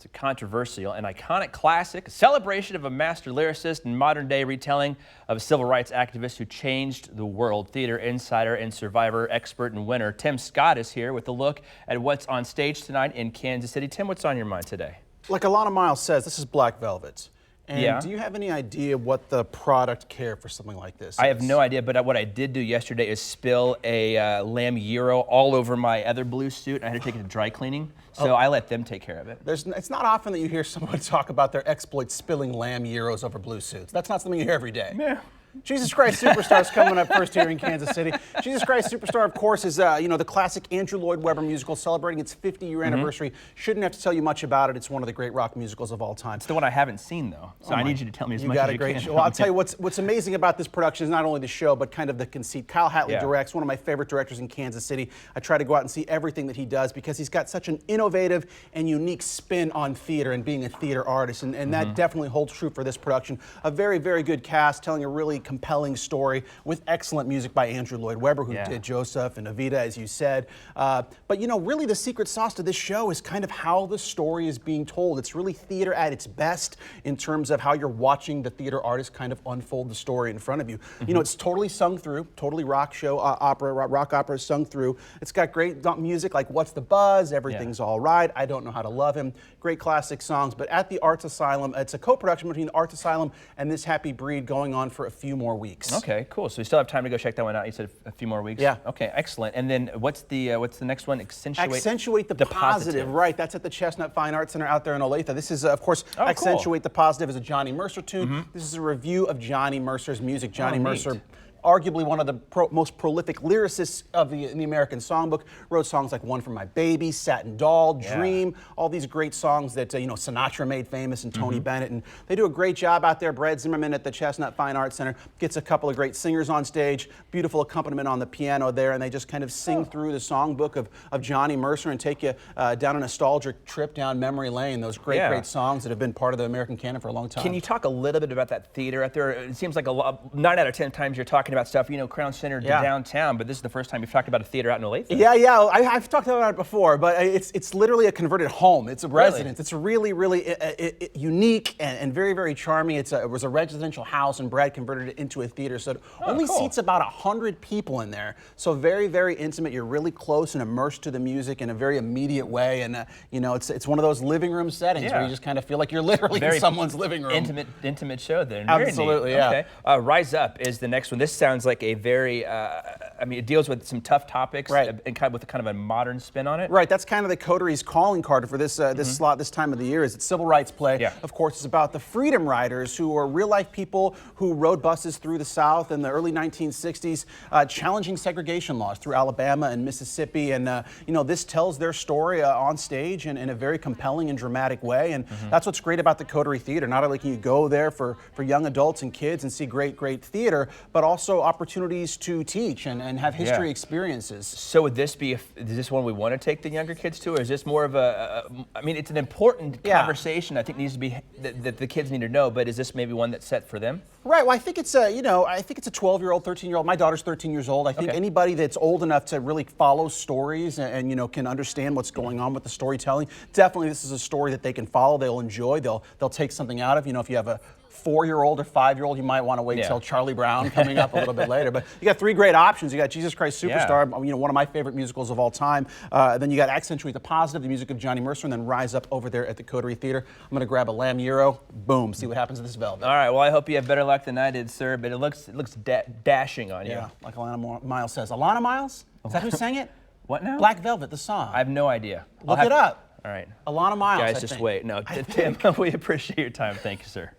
a controversial and iconic classic, a celebration of a master lyricist and modern-day retelling of a civil rights activist who changed the world. Theater insider and survivor expert and winner Tim Scott is here with a look at what's on stage tonight in Kansas City. Tim, what's on your mind today? Like Alana Miles says, this is Black Velvet. And yeah. Do you have any idea what the product care for something like this is? I have no idea, but what I did do yesterday is spill a lamb gyro all over my other blue suit. I had to take it to dry cleaning, so I let them take care of it. It's not often that you hear someone talk about their exploits spilling lamb gyros over blue suits. That's not something you hear every day. Yeah. Jesus Christ Superstar is coming up first here in Kansas City. Jesus Christ Superstar, of course, is the classic Andrew Lloyd Webber musical celebrating its 50-year anniversary. Shouldn't have to tell you much about it. It's one of the great rock musicals of all time. It's the one I haven't seen, though, so I need you to tell me as much as you can. You got a great show. Well, I'll tell you what's amazing about this production is not only the show, but kind of the conceit. Kyle Hatley directs, one of my favorite directors in Kansas City. I try to go out and see everything that he does because he's got such an innovative and unique spin on theater and being a theater artist, and that definitely holds true for this production. A very, very good cast telling a really compelling story with excellent music by Andrew Lloyd Webber, who did Joseph and Evita, as you said. But really the secret sauce to this show is kind of how the story is being told. It's really theater at its best in terms of how you're watching the theater artist kind of unfold the story in front of you. It's totally sung through, totally rock opera sung through. It's got great music like What's the Buzz, Everything's All Right, I Don't Know How to Love Him, great classic songs. But at the Arts Asylum, it's a co-production between the Arts Asylum and This Happy Breed going on for a few more weeks. Okay, cool. So we still have time to go check that one out. You said a few more weeks? Yeah. Okay, excellent. And then what's the next one? Accentuate the Positive. Right, that's at the Chestnut Fine Arts Center out there in Olathe. This is, of course, Accentuate the Positive is a Johnny Mercer tune. This is a review of Johnny Mercer's music. Johnny Mercer, arguably one of the most prolific lyricists in the American songbook, wrote songs like One for My Baby, Satin Doll, Dream, all these great songs that Sinatra made famous and Tony Bennett, and they do a great job out there. Brad Zimmerman at the Chestnut Fine Arts Center gets a couple of great singers on stage, beautiful accompaniment on the piano there, and they just kind of sing through the songbook of Johnny Mercer and take you down a nostalgic trip down memory lane, those great songs that have been part of the American canon for a long time. Can you talk a little bit about that theater out there? It seems like 9 out of 10 times you're talking about stuff, Crown Center to downtown, but this is the first time you've talked about a theater out in Olathe. Yeah, I've talked about it before, but it's literally a converted home. It's a residence. It's really, really unique and very, very charming. It was a residential house, and Brad converted it into a theater, so it only seats about 100 people in there. So very, very intimate. You're really close and immersed to the music in a very immediate way, and it's one of those living room settings where you just kind of feel like you're literally in someone's living room. Intimate show there. Absolutely, yeah. Okay. Rise Up is the next one. This sounds like a very, it deals with some tough topics, and with a kind of a modern spin on it. Right, that's kind of the Coteries' calling card for this this slot this time of the year. Is it's civil rights play. Yeah. Of course, it's about the Freedom Riders, who are real life people who rode buses through the South in the early 1960s, challenging segregation laws through Alabama and Mississippi. And this tells their story on stage in a very compelling and dramatic way. And that's what's great about the Coterie Theater. Not only can you go there for young adults and kids and see great theater, but also opportunities to teach and have history experiences. So would this be, is this one we want to take the younger kids to, or is this more of it's an important conversation I think needs to be, that the kids need to know, but is this maybe one that's set for them? Right, well I think it's a 12-year-old, 13-year-old, my daughter's 13 years old. I think anybody that's old enough to really follow stories and can understand what's going on with the storytelling, definitely this is a story that they can follow, they'll enjoy, they'll take something out of. If you have a 4-year-old or 5-year-old, you might want to wait until Charlie Brown coming up a little bit later. But you got 3 great options. You got Jesus Christ Superstar, one of my favorite musicals of all time. Then you got Accentuate the Positive, the music of Johnny Mercer, and then Rise Up over there at the Coterie Theater. I'm going to grab a lamb gyro. Boom. See what happens to this velvet. All right. Well, I hope you have better luck than I did, sir. But it looks dashing on you. Yeah, like Alana Miles says. Alana Miles? Is that who sang it? What now? Black Velvet, the song. I have no idea. Look it up. All right. Alana Miles. Guys, just wait. No, Tim, we appreciate your time. Thank you, sir.